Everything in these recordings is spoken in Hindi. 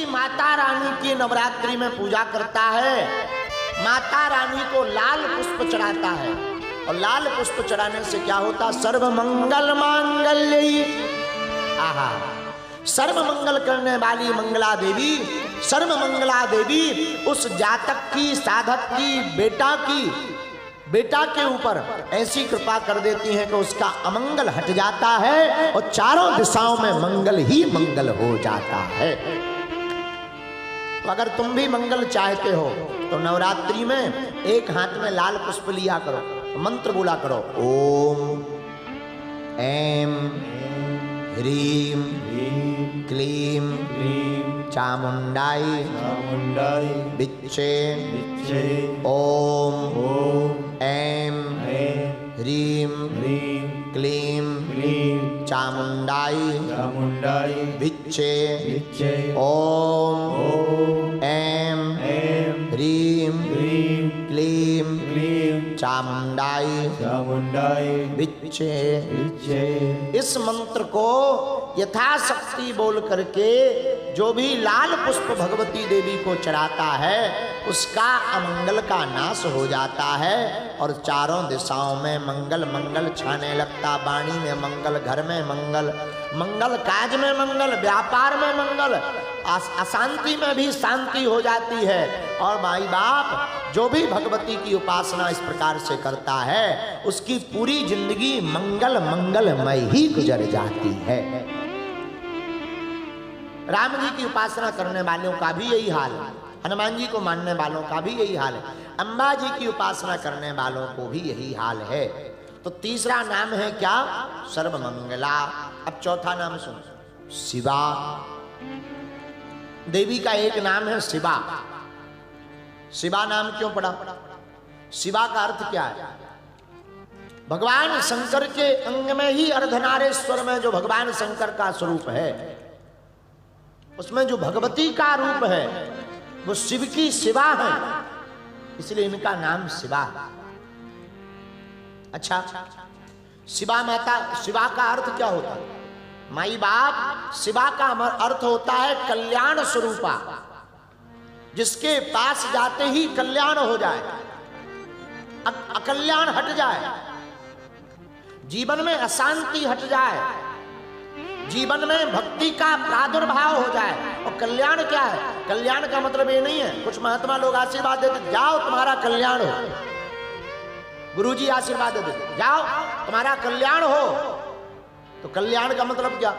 माता रानी की नवरात्रि में पूजा करता है, माता रानी को लाल पुष्प चढ़ाता है। और लाल पुष्प चढ़ाने से क्या होता? सर्व मंगल मांगल्ये, आहा, सर्व मंगल करने वाली मंगला देवी, सर्व मंगला देवी उस जातक की, साधक की, बेटा के ऊपर ऐसी कृपा कर देती है कि उसका अमंगल हट जाता है और चारों दिशाओं में मंगल ही मंगल हो जाता है। तो अगर तुम भी मंगल चाहते हो तो नवरात्रि में एक हाथ में लाल पुष्प लिया करो, तो मंत्र बोला करो, ओम ऐं ह्रीं क्लीं चामुंडाई बिच्चे ओम ऐं ह्रीं क्लीं चामुंडाई बिच्चे ओम ऐं ह्रीं क्लीं चामुंडाई बिच्चे। इस मंत्र को यथाशक्ति बोल करके जो भी लाल पुष्प भगवती देवी को चढ़ाता है उसका अमंगल का नाश हो जाता है और चारों दिशाओं में मंगल मंगल छाने लगता। वाणी में मंगल, घर में मंगल, मंगल काज में मंगल, व्यापार में मंगल, अशांति में भी शांति हो जाती है। और माई बाप जो भी भगवती की उपासना इस प्रकार से करता है उसकी पूरी जिंदगी मंगल मंगलमय ही गुजर जाती है। राम जी की उपासना करने वालों का भी यही हाल है, हनुमान जी को मानने वालों का भी यही हाल है, अम्बा जी की उपासना करने वालों को भी यही हाल है। तो तीसरा नाम है क्या? सर्वमंगला। अब चौथा नाम सुनो, शिवा। देवी का एक नाम है शिवा। शिवा नाम क्यों पड़ा? शिवा का अर्थ क्या है? भगवान शंकर के अंग में ही अर्धनारेश्वर में जो भगवान शंकर का स्वरूप है, उसमें जो भगवती का रूप है वो शिव की शिवा है, इसलिए इनका नाम शिवा है। अच्छा, शिवा माता, शिवा का अर्थ क्या होता है? माई बाप, शिवा का अर्थ होता है कल्याण स्वरूपा, जिसके पास जाते ही कल्याण हो जाए, अकल्याण हट जाए, जीवन में अशांति हट जाए, जीवन में भक्ति का प्रादुर्भाव हो जाए। और कल्याण क्या है? कल्याण का मतलब ये नहीं है, कुछ महात्मा लोग आशीर्वाद देते, जाओ तुम्हारा कल्याण हो, गुरुजी आशीर्वाद देते, जाओ तुम्हारा कल्याण हो। तो कल्याण का मतलब क्या?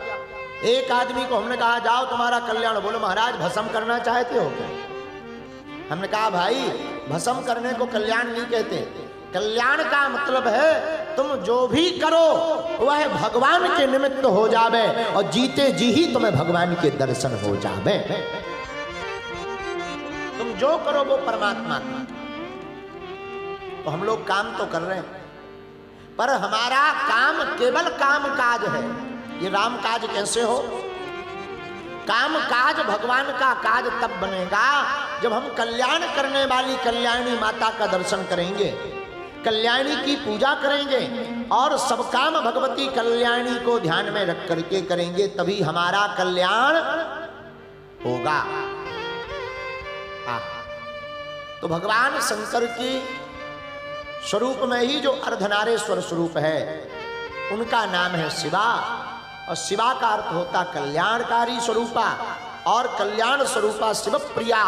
एक आदमी को हमने कहा जाओ तुम्हारा कल्याण, बोले महाराज भस्म करना चाहते हो क्या? हमने कहा भाई भस्म करने को कल्याण नहीं कहते, कल्याण का मतलब है तुम जो भी करो वह भगवान के निमित्त हो जावे और जीते जी ही तुम्हें भगवान के दर्शन हो जावे। तुम जो करो वो परमात्मा का। तो हम लोग काम तो कर रहे हैं, पर हमारा काम केवल काम काज है। ये राम काज कैसे हो? काम काज भगवान का काज तब बनेगा जब हम कल्याण करने वाली कल्याणी माता का दर्शन करेंगे, कल्याणी की पूजा करेंगे और सब काम भगवती कल्याणी को ध्यान में रख करके करेंगे, तभी हमारा कल्याण होगा। तो भगवान शंकर की स्वरूप में ही जो अर्धनारेश्वर स्वरूप है उनका नाम है शिवा। और शिवा का अर्थ होता कल्याणकारी स्वरूपा, और कल्याण स्वरूपा शिव प्रिया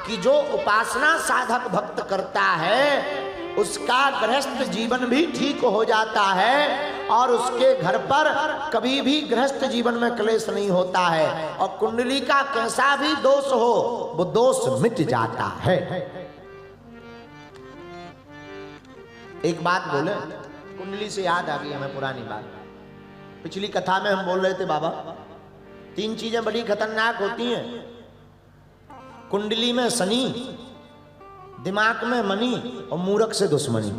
की जो उपासना साधक भक्त करता है उसका गृहस्थ जीवन भी ठीक हो जाता है और उसके घर पर कभी भी गृहस्थ जीवन में क्लेश नहीं होता है। और कुंडली का कैसा भी दोष हो वो दोष मिट जाता है। एक बात बोले, कुंडली से याद आ गई हमें पुरानी बात। पिछली कथा में हम बोल रहे थे बाबा 3 चीजें बड़ी खतरनाक होती हैं। कुंडली में शनि, दिमाग में मनी और मूर्ख से दुश्मनी।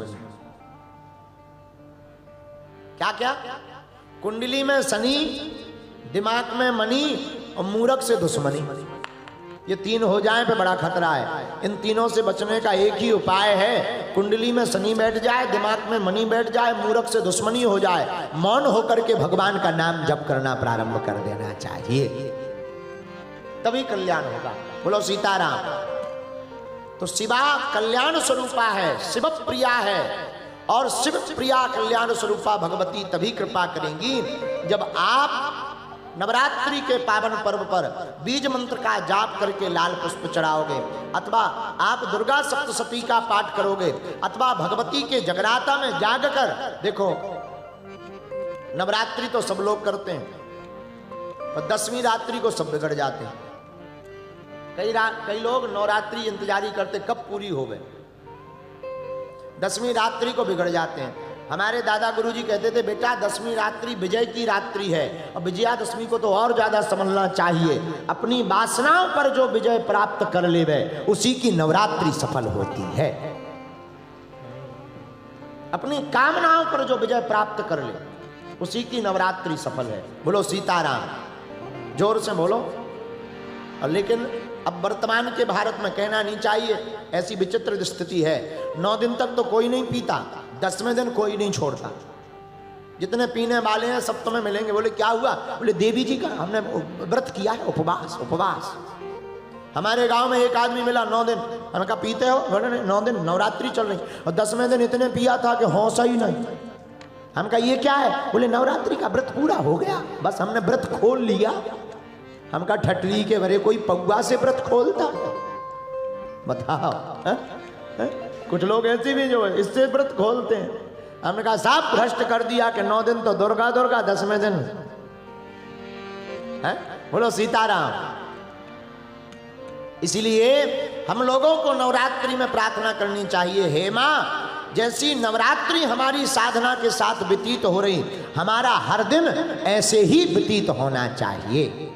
क्या क्या? कुंडली में शनि, दिमाग में मनी और मूर्ख से दुश्मनी। ये 3 हो जाए पे बड़ा खतरा है। इन तीनों से बचने का एक ही उपाय है, कुंडली में शनि बैठ जाए, दिमाग में मनी बैठ जाए, मूर्ख से दुश्मनी हो जाए, मौन होकर के भगवान का नाम जप करना प्रारंभ कर देना चाहिए। तभी कल्याण होगा। बोलो सीताराम। तो शिवा कल्याण स्वरूपा है, शिव प्रिया है, और शिव प्रिया कल्याण स्वरूपा भगवती तभी कृपा करेंगी जब आप नवरात्रि के पावन पर्व पर बीज मंत्र का जाप करके लाल पुष्प चढ़ाओगे, अथवा आप दुर्गा सप्तशती का पाठ करोगे, अथवा भगवती के जगराता में जाग कर। देखो नवरात्रि तो सब लोग करते हैं, पर 10वीं रात्रि को सब बिगड़ जाते हैं। कई लोग नवरात्रि इंतजारी करते कब पूरी हो गए, 10वीं रात्रि को बिगड़ जाते हैं। हमारे दादा गुरुजी कहते थे बेटा 10वीं रात्रि विजय की रात्रि है, और विजयादशमी को तो और ज्यादा समझना चाहिए। अपनी वासनाओं पर जो विजय प्राप्त कर लेवे उसी की नवरात्रि सफल होती है। अपनी कामनाओं पर जो विजय प्राप्त कर ले उसी की नवरात्रि सफल है। बोलो सीताराम, जोर से बोलो। और लेकिन अब वर्तमान के भारत में कहना नहीं चाहिए, ऐसी विचित्र स्थिति है। 9 दिन तक तो कोई नहीं पीता, 10वें दिन कोई नहीं छोड़ता। जितने पीने वाले हैं सब तुम्हें मिलेंगे। बोले क्या हुआ? बोले देवी जी का हमने व्रत किया है, उपवास उपवास। हमारे गांव में एक आदमी मिला 9 दिन, हमने कहा पीते हो? बोले नहीं, 9 दिन नवरात्रि चल रही, और 10वें दिन इतने पिया था कि होश ही नहीं। हम कहा ये क्या है? बोले नवरात्रि का व्रत पूरा हो गया, बस हमने व्रत खोल लिया। हम कहा ठटरी के भरे कोई पौआ से व्रत खोलता है? बताओ। कुछ लोग ऐसे भी जो है इससे व्रत खोलते हैं। हमने कहा साफ भ्रष्ट कर दिया कि 9 दिन तो दुर्गा दुर्गा, 10वें दिन है। बोलो सीताराम। इसीलिए हम लोगों को नवरात्रि में प्रार्थना करनी चाहिए, हे माँ जैसी नवरात्रि हमारी साधना के साथ व्यतीत हो रही, हमारा हर दिन ऐसे ही व्यतीत होना चाहिए।